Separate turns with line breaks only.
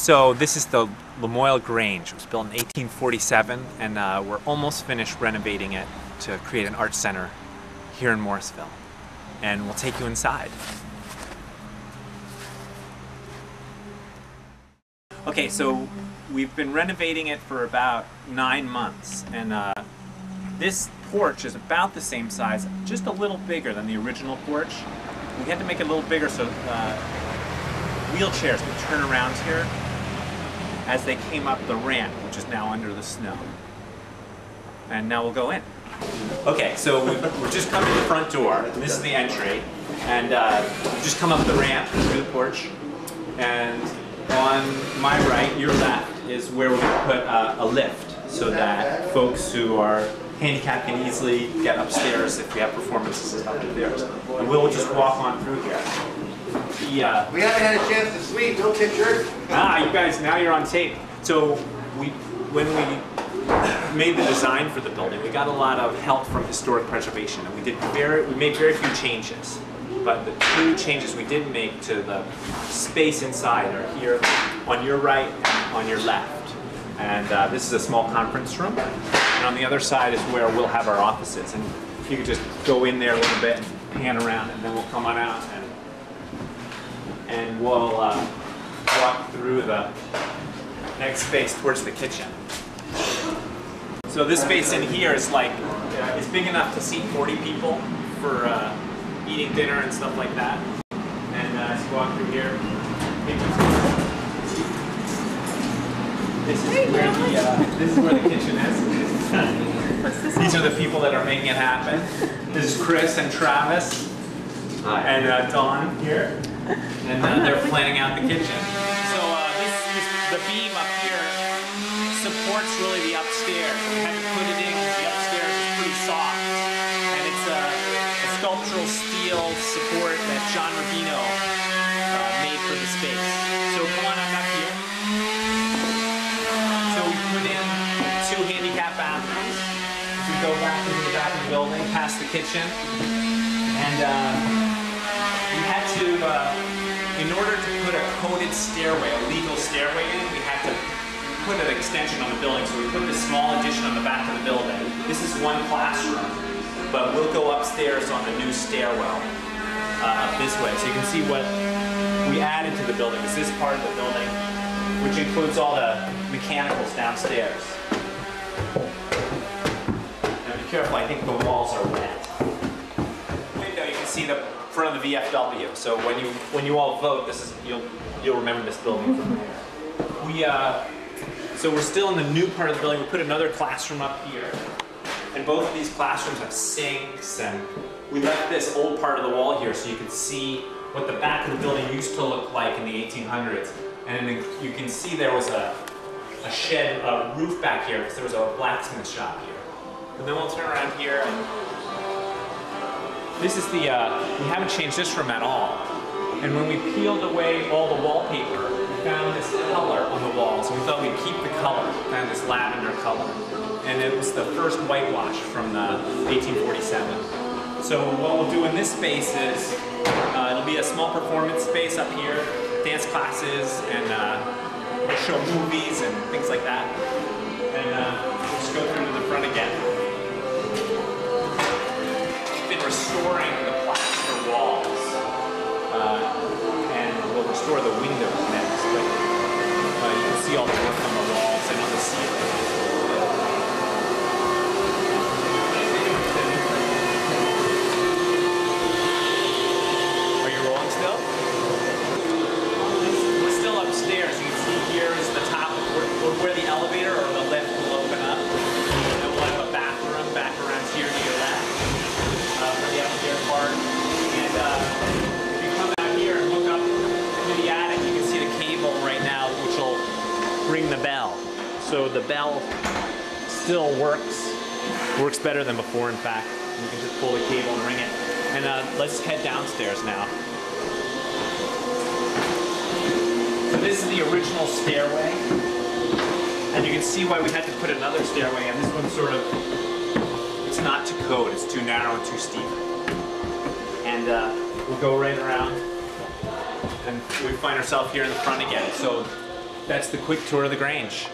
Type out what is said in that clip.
So this is the Morrisvlle Grange. It was built in 1847, and we're almost finished renovating it to create an art center here in Morrisville. And we'll take you inside. Okay, so we've been renovating it for about 9 months, and this porch is about the same size, just a little bigger than the original porch. We had to make it a little bigger so wheelchairs could turn around here as they came up the ramp, which is now under the snow. And now we'll go in. Okay, so we're just coming to the front door. This is the entry, and you just come up the ramp through the porch, and on my right, your left, is where we're going to put a lift so that folks who are handicapped can easily get upstairs if we have performances upstairs. And we'll just walk on through here.
We haven't had a chance to sleep, no pictures.
Ah, you guys, now you're on tape. So when we made the design for the building, we got a lot of help from historic preservation, and we made very few changes. But the two changes we did make to the space inside are here on your right and on your left. And this is a small conference room. And on the other side is where we'll have our offices. And if you could just go in there a little bit and pan around, and then we'll come on out and we'll walk through the next space towards the kitchen. So this space in here is like, it's big enough to seat 40 people for eating dinner and stuff like that. And as you walk through here, this is where the kitchen is. These are the people that are making it happen. This is Chris and Travis. Hi. And Dawn here. And they're planning out the kitchen. So the beam up here supports really the upstairs. We had to put it in because the upstairs is pretty soft. And it's a sculptural steel support that John Rubino made for the space. So come on up here. So we put in 2 handicap bathrooms. We go back into the back of the building, past the kitchen. And we had to, in order to put a coded stairway, a legal stairway in, we had to put an extension on the building. So we put this small addition on the back of the building. This is one classroom, but we'll go upstairs on the new stairwell up this way. So you can see what we added to the building. Is this part of the building, which includes all the mechanicals downstairs. Now be careful, I think the walls are wet. You can see the front of the VFW. So when you all vote, this is you'll remember this building from there. So we're still in the new part of the building. We put another classroom up here, and both of these classrooms have sinks, and we left this old part of the wall here so you can see what the back of the building used to look like in the 1800s. And you can see there was a shed, a roof back here because there was a blacksmith shop here. And then we'll turn around here, and this is the, we haven't changed this room at all. And when we peeled away all the wallpaper, we found this color on the walls, and we thought we'd keep the color, kind of this lavender color. And it was the first whitewash from the 1847. So what we'll do in this space is, it'll be a small performance space up here, dance classes, and we'll show movies and things like that. And we'll just go through to the front again. We've been restoring the plaster walls, and we'll restore the windows next. But you can see all the work on the walls and on the ceiling. Where the elevator or the lift will open up, and we'll have a bathroom back around here to your left for the upstairs part. And if you come out here and look up to the attic, you can see the cable right now, which will ring the bell. So the bell still works better than before. In fact, you can just pull the cable and ring it. And let's head downstairs now. So this is the original stairway. And you can see why we had to put another stairway, and this one's sort of, it's not to code, it's too narrow and too steep. And we'll go right around, and we find ourselves here in the front again. So That's the quick tour of the Grange.